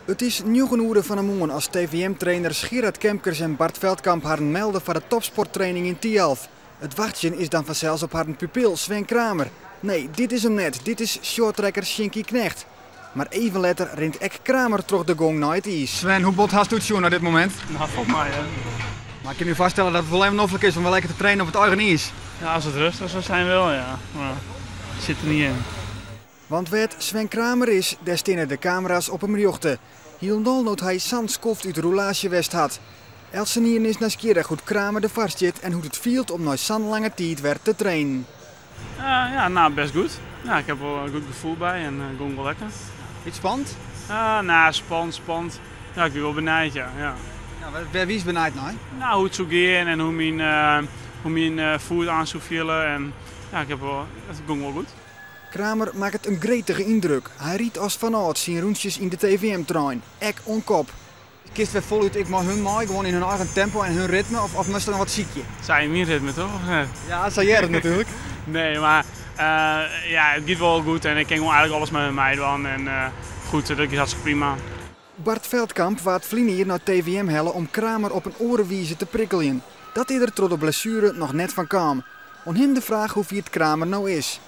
Het is nieuwe van een morgen als TVM-trainers Gerard Kemkers en Bart Veldkamp haar melden voor de topsporttraining in Tialf. Het wachtje is dan vanzelfs op haar pupil Sven Kramer. Nee, dit is hem net. Dit is shorttrekker Shinky Knecht. Maar even later rent Ek Kramer terug de gong naar het ijs. Sven, hoe bot hast u het zo naar dit moment? Nou, volgens mij, hè. Maar ik kan me vaststellen dat het wel even nodig is om wel lekker te trainen op het eigen ijs. Ja, als het rustig zou zijn wel, ja. Maar het zit er niet in. Want wat Sven Kramer is, daar staan de camera's op hem jochten. Hielendal noot hij zandskoft uit de roulage west had. Elsenieren is nieuwsgierig hoe Kramer de vast zit en hoe het viel om na zo'n lange tijd werd te trainen. Ja, nou, best goed. Ja, ik heb wel een goed gevoel bij en ging wel lekker. Iets spannend? Nou, spannend. Ja, ik ben wel benieuwd, ja. Ja, wie is benieuwd naar? Nou, hoe het zou gaan en hoe mijn voet aan zou vielen. En ja, het ging wel goed. Kramer maakt het een gretige indruk. Hij riet als vanouds zijn rondjes in de TVM-trein. Ek on kop. Kist weer voluit ik maar hun maai, gewoon in hun eigen tempo en hun ritme, of moest er nog wat ziekje? Zij in mijn ritme toch? Ja, dat zei jij het natuurlijk. Nee, maar ja, het gaat wel goed en ik ken gewoon eigenlijk alles met mij doen. En goed, dat is hartstikke prima. Bart Veldkamp waart vlienier naar TVM hellen om Kramer op een orenwiezen te prikkelen. Dat hij er door de blessure nog net van kwam. Om hem de vraag hoe het Kramer nou is.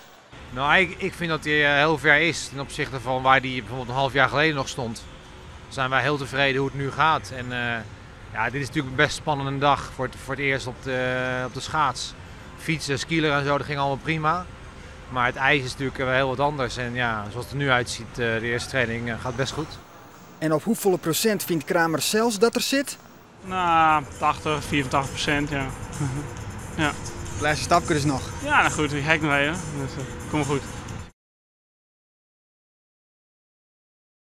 Nou, ik vind dat hij heel ver is ten opzichte van waar hij bijvoorbeeld een half jaar geleden nog stond. Dan zijn wij heel tevreden hoe het nu gaat. En ja, dit is natuurlijk een best spannende dag voor het eerst op de schaats. Fietsen, skileren en zo, dat ging allemaal prima. Maar het ijs is natuurlijk wel heel wat anders. En ja, zoals het er nu uitziet, de eerste training gaat best goed. En op hoeveel procent vindt Kramer zelfs dat er zit? Nou, 84%, ja. Ja. De laatste stapje dus nog. Ja, nou goed, ik hek nog even. Dus kom maar goed.